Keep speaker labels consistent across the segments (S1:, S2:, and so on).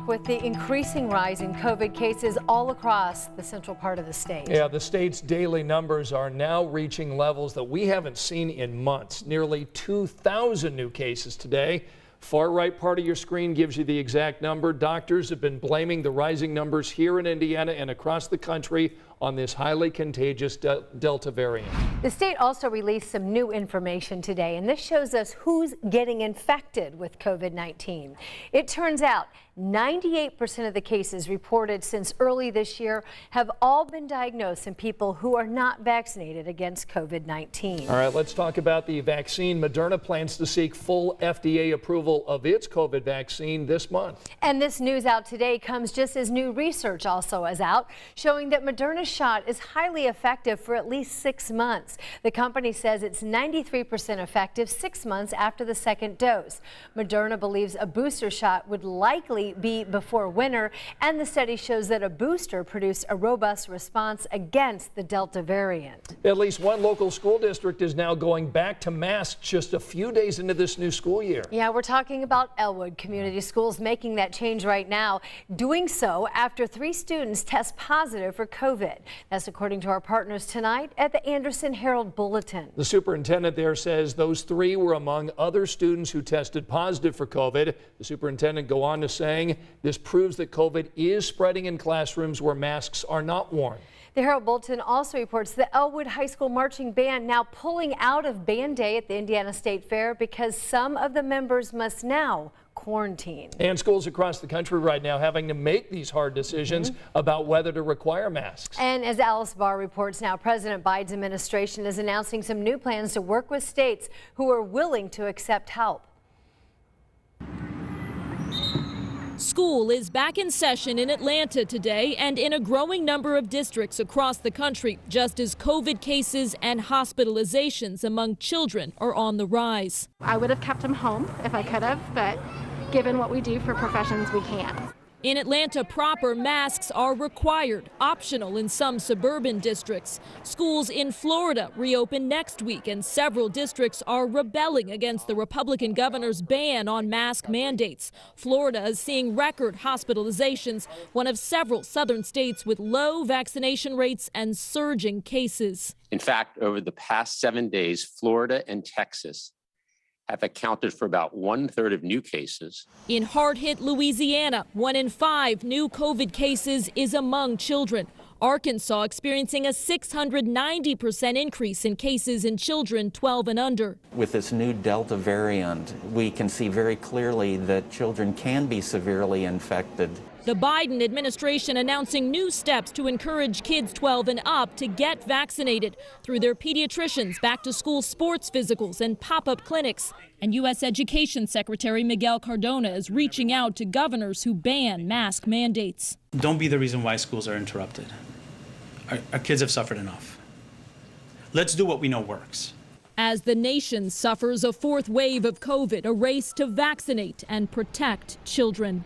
S1: With the increasing rise in COVID cases all across the central part of the state.
S2: Yeah, the state's daily numbers are now reaching levels that we haven't seen in months. Nearly 2,000 new cases today. Far right part of your screen gives you the exact number. Doctors have been blaming the rising numbers here in Indiana and across the country on this highly contagious Delta variant.
S1: The state also released some new information today, and this shows us who's getting infected with COVID-19. It turns out 98% of the cases reported since early this year have all been diagnosed in people who are not vaccinated against COVID-19.
S2: All right, let's talk about the vaccine. Moderna plans to seek full FDA approval of its COVID vaccine this month.
S1: And this news out today comes just as new research also is out, showing that Moderna's shot is highly effective for at least 6 months. The company says it's 93% effective 6 months after the second dose. Moderna believes a booster shot would likely be before winter, and the study shows that a booster produced a robust response against the Delta variant.
S2: At least one local school district is now going back to masks just a few days into this new school year.
S1: Yeah, we're talking about Elwood Community Schools making that change right now, doing so after 3 students test positive for COVID. That's according to our partners tonight at the Anderson Herald Bulletin.
S2: The superintendent there says those 3 were among other students who tested positive for COVID. The superintendent go on to saying this proves that COVID is spreading in classrooms where masks are not worn.
S1: The Herald Bulletin also reports the Elwood High School Marching Band now pulling out of Band Day at the Indiana State Fair because some of the members must now quarantine.
S2: And schools across the country right now having to make these hard decisions about whether to require masks.
S1: And as Alice Barr reports now, President Biden's administration is announcing some new plans to work with states who are willing to accept help.
S3: School is back in session in Atlanta today and in a growing number of districts across the country, just as COVID cases and hospitalizations among children are on the rise.
S4: I would have kept him home if I could have, but given what we do for professions, we can't.
S3: In Atlanta proper, masks are required, optional in some suburban districts. Schools in Florida reopen next week, and several districts are rebelling against the Republican governor's ban on mask mandates. Florida is seeing record hospitalizations, one of several southern states with low vaccination rates and surging cases.
S5: In fact, over the past 7 days, Florida and Texas have accounted for about 1/3 of new cases.
S3: In hard-hit Louisiana, 1 in 5 new COVID cases is among children. Arkansas experiencing a 690% increase in cases in children 12 and under.
S6: With this new Delta variant, we can see very clearly that children can be severely infected.
S3: The Biden administration announcing new steps to encourage kids 12 and up to get vaccinated through their pediatricians, back-to-school sports physicals, and pop-up clinics. And U.S. Education Secretary Miguel Cardona is reaching out to governors who ban mask mandates.
S7: Don't be the reason why schools are interrupted. Our kids have suffered enough. Let's do what we know works.
S3: As the nation suffers a 4th wave of COVID, a race to vaccinate and protect children.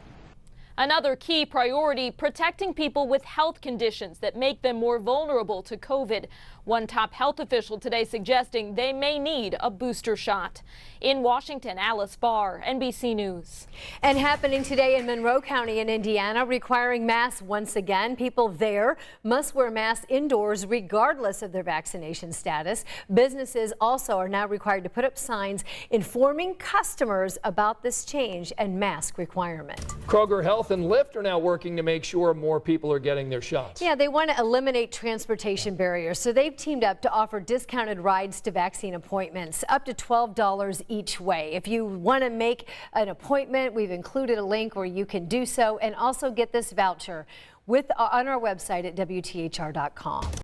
S3: Another key priority, protecting people with health conditions that make them more vulnerable to COVID. One top health official today suggesting they may need a booster shot. In Washington, Alice Barr, NBC News.
S1: And happening today in Monroe County in Indiana, requiring masks once again. People there must wear masks indoors regardless of their vaccination status. Businesses also are now required to put up signs informing customers about this change and mask requirement.
S2: Kroger Health and Lyft are now working to make sure more people are getting their shots.
S1: Yeah, they want to eliminate transportation barriers, so they've teamed up to offer discounted rides to vaccine appointments, up to $12 each way. If you want to make an appointment, we've included a link where you can do so and also get this voucher on our website at WTHR.com.